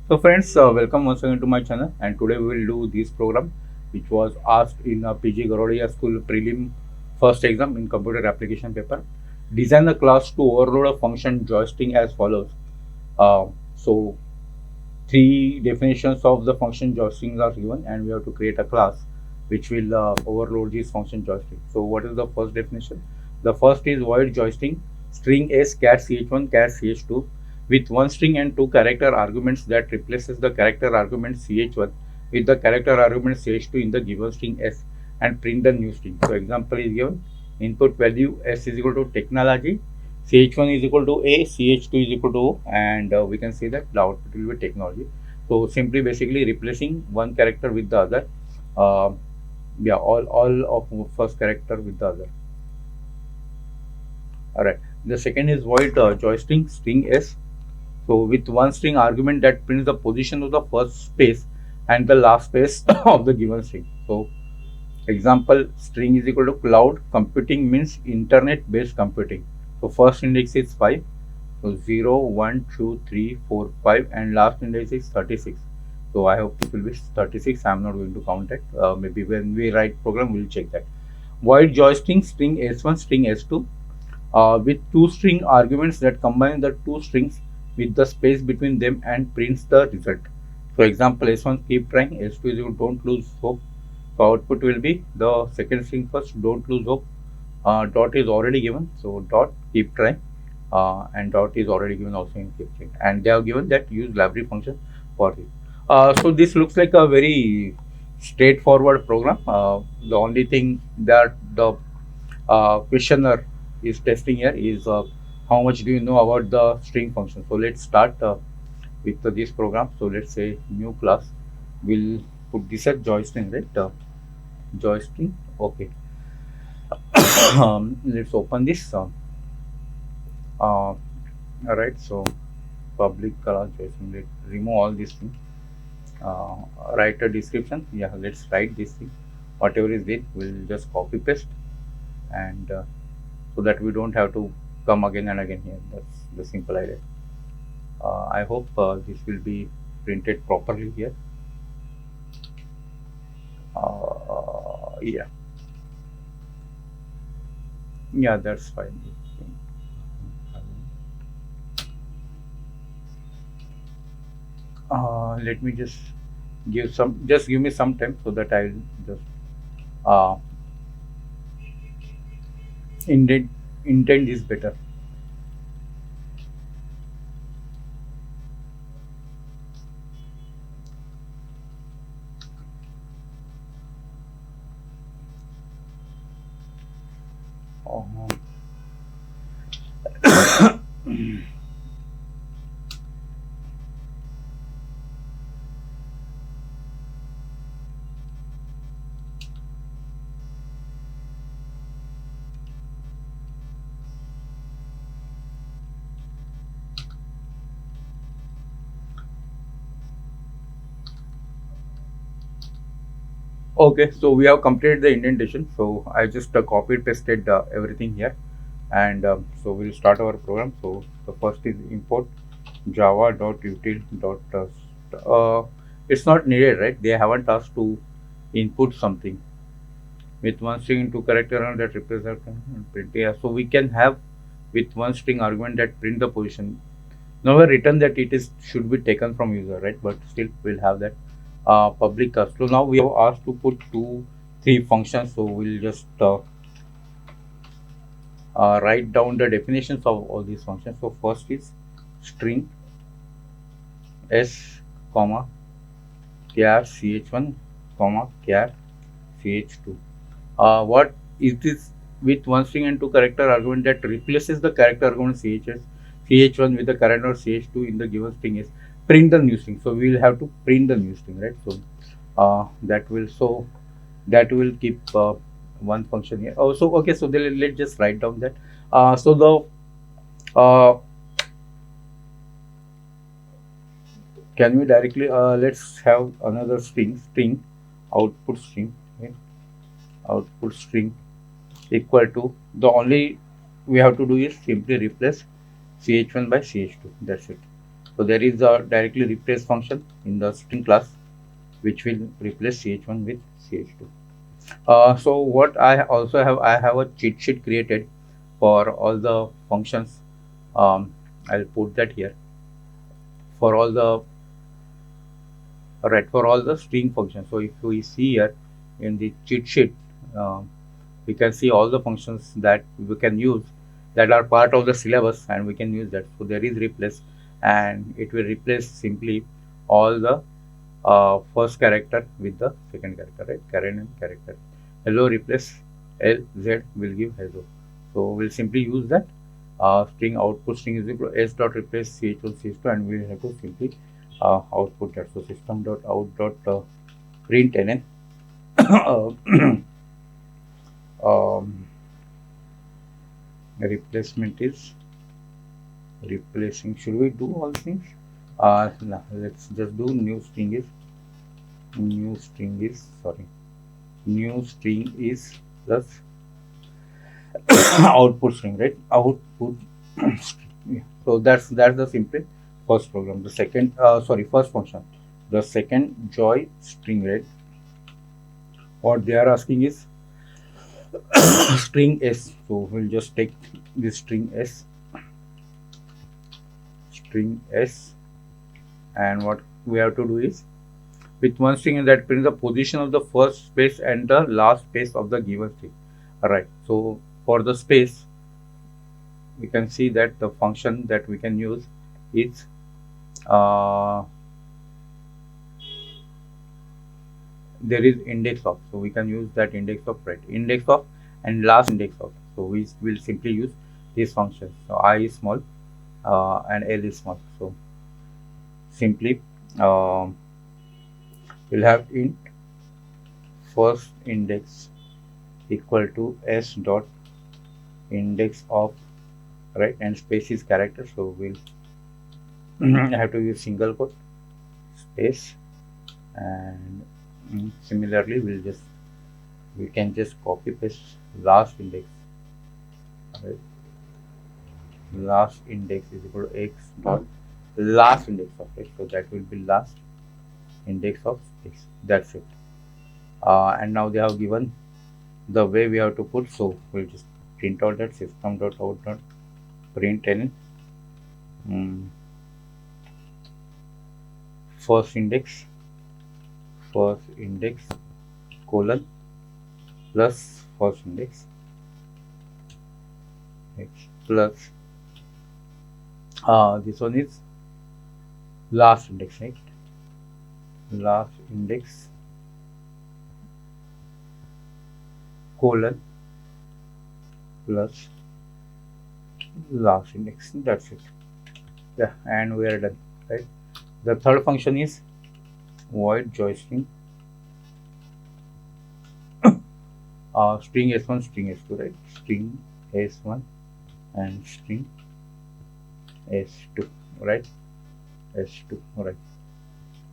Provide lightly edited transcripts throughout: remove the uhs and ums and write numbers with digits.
So friends, welcome once again to my channel, and today we will do this program which was asked in PG Garodia School Prelim first exam in computer application paper. Design a class to overload a function joystick as follows. So three definitions of the function joystick are given, and we have to create a class which will overload this function joystick. So what is the first definition? The first is void joystick string s char ch1 char ch2 with one string and two character arguments that replaces the character argument ch1 with the character argument ch2 in the given string s and print the new string. So example is given: input value s is equal to technology, ch1 is equal to a, ch2 is equal to o, and we can say that the output will be technology. So simply basically replacing one character with the other. uh, yeah, all of first character with the other. All right, the second is void joystick string s. So with one string argument that prints the position of the first space and the last space of the given string. So example, string is equal to cloud computing means internet based computing. So first index is 5. So 0, 1, 2, 3, 4, 5, and last index is 36. So I hope it will be 36. I am not going to count it. Maybe when we write program, we will check that. Void joystick string s1 string s2 with two string arguments that combine the two strings with the space between them and prints the result. So example, s1 keep trying, s2 is equal to don't lose hope. So output will be the second string first, don't lose hope. Dot is already given, so dot keep trying, and dot is already given also in keep trying, and they have given that use library function for it. So this looks like a very straightforward program. The only thing that the questioner is testing here is how much do you know about the string function. So let's start with this program. So let's say new class. We'll put this as joystring, right? Joystring. Okay. Let's open this. All right. So public class joystring. Let's remove all these things. Uh, Write a description. Yeah, let's write this thing. Whatever is there, we'll just copy paste, and so that we don't have to come again and again here. That's the simple idea. I hope this will be printed properly here. Yeah, yeah, that's fine. Let me just give me some time so that I'll just uh, indent indent this better. Uh, Okay, so we have completed the indentation. So I just copied pasted everything here, and so we'll start our program. So the first is import java.util. It's not needed, right? They haven't asked to input something with one string into character and that represent and print. Yeah, so we can have with one string argument that print the position. Nowhere written that it is should be taken from user, right? But still we'll have that public. So now we have asked to put three functions. So we'll just write down the definitions of all these functions. So first is string s comma char ch1 comma char ch2. What is this? With one string and two character argument that replaces the character argument ch1 with the character ch2 in the given string is print the new string. So we will have to print the new string, right? So that will keep one function here. Oh, so okay, so let's just write down that. So the uh, can we directly let's have another string output string, okay? Output string equal to, the only we have to do is simply replace ch1 by ch2. That's it. So there is a directly replace function in the string class which will replace ch1 with ch2. So what I also have, I have a cheat sheet created for all the functions. I'll put that here for all the right for all the string functions. So if we see here in the cheat sheet, um, we can see all the functions that we can use that are part of the syllabus, and we can use that. So there is replace, and it will replace simply all the first character with the second character, right? Karen and character. Hello replace LZ will give hello. So we'll simply use that string output string is equal to s dot replace ch1 ch2, and we'll have to simply output that. So system dot out dot print ln um, replacement is replacing. Should we do all things? No, let's just do new string is sorry, new string is plus output string, right? Output string. Yeah. So that's the simple first program. The second, first function. The second joy string, right? What they are asking is string s. So we'll just take this string s, and what we have to do is with one string that prints the position of the first space and the last space of the given string. Alright, so for the space, we can see that the function that we can use is there is index of, so we can use that index of, right? Index of and last index of. So we will simply use this function. So I is small and L is small. So simply we'll have int first index equal to s dot index of, right, and space is character. So we'll have to use single quote space, and similarly we can just copy paste last index, right? Last index is equal to x dot last index of x. So that will be last index of x. That's it. And now they have given the way we have to put. So we'll just print out that system dot out dot print ln first index colon plus first index x plus this one is last index, right? Last index colon plus last index. That's it. Yeah, and we are done, right? The third function is void joystring string s1 string s2, right? String s1 and string s2, right? S2, right?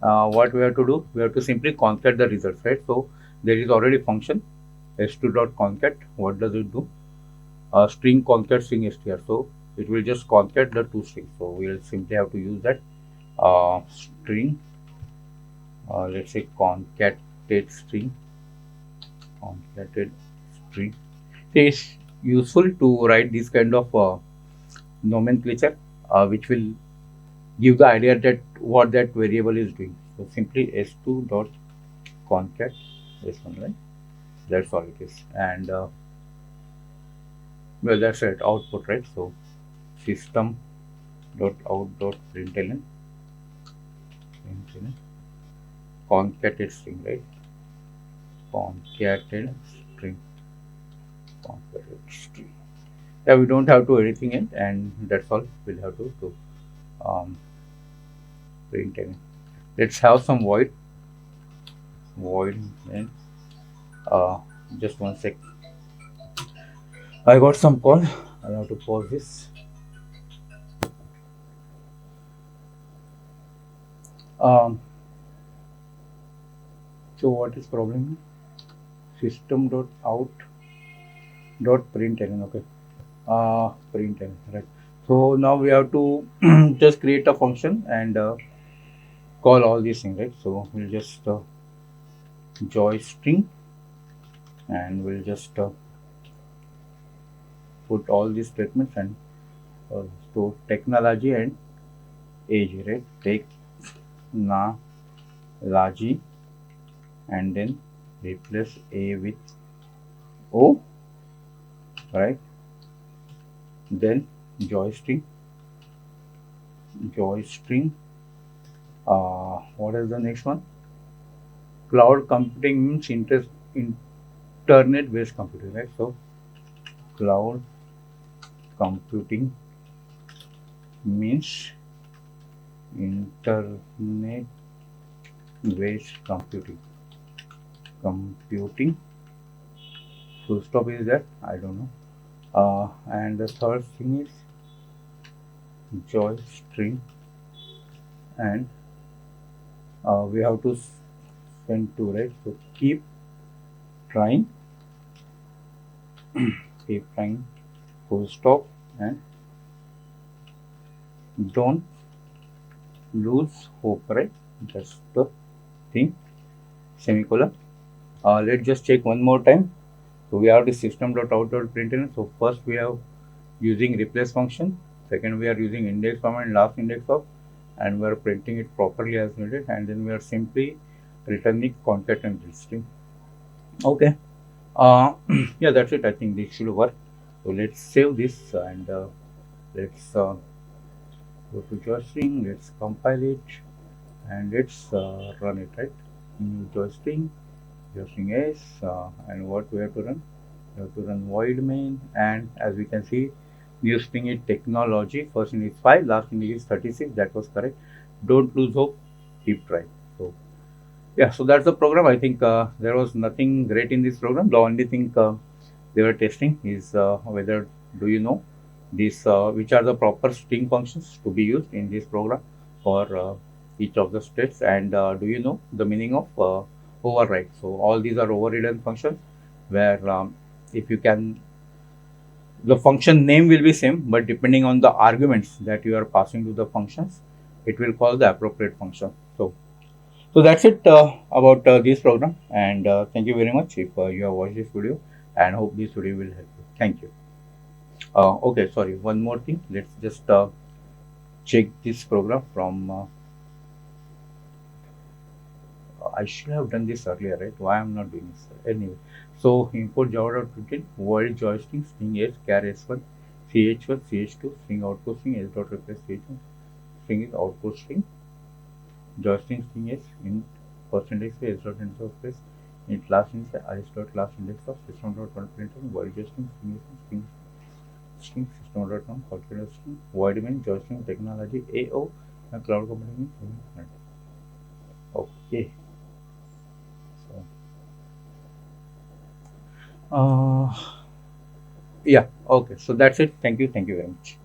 What we have to do, we have to simply concat the results, right? So there is already function s2 dot concat. What does it do? String concat string str. So it will just concat the two strings. So we will simply have to use that string, let's say concatenate string. It's useful to write this kind of nomenclature, which will give the idea that what that variable is doing. So simply s2 dot concat s1, right? That's all it is. And well, that's it, output, right? So system dot out dot println concatenate string, right? Concatenate string. Yeah, we don't have to anything in, and that's all we'll have to do. Print in. Let's have some void and just one sec. I got some call. I'll have to pause this. So what is problem? System dot out dot println. Okay. Println, right? So now we have to just create a function and call all these things, right? So we'll just Joystring, and we'll just put all these statements and so technology and age, right? Technology, and then replace A with O, right? Then joystring, joystring. What is the next one? Cloud computing means internet based computing, right? So cloud computing means internet based computing. Full stop is that? I don't know. And the third thing is joystring, and we have to send to, right? So trying, keep trying, full stop, and don't lose hope, right? That's the thing, semicolon. Let's just check one more time. So we have the system.out.println. So first we have using replace function. Second we are using index from and last index of, and we are printing it properly as needed. And then we are simply returning concat and string. Okay. Yeah, that's it. I think this should work. So let's save this and let's go to Joystring. Let's compile it and let's run it, right? New Joystring. Joystring S, and what we have to run? We have to run void main, and as we can see, new string is technology. First index is 5, last index is 36. That was correct. Don't lose hope. Keep trying. So yeah, so that's the program. I think there was nothing great in this program. The only thing they were testing is whether do you know these which are the proper string functions to be used in this program for each of the states, and do you know the meaning of override. So all these are overridden functions where if you can, the function name will be same, but depending on the arguments that you are passing to the functions, it will call the appropriate function. So that's it about this program, and thank you very much if you have watched this video, and hope this video will help you. Thank you. Okay, sorry, one more thing. Let's just check this program from. I should have done this earlier, right? Why I'm not doing this? Anyway, so import java.written void joystick string s char s1 ch1 ch2 string output string s dot replace ch1 string is output string. Joystring string is in first index s dot index of place, in class index is dot class index of system dot println void joystring string is string system dot calculator string void main joystring technology AO and cloud computing means. Okay. So yeah, okay. So that's it. Thank you very much.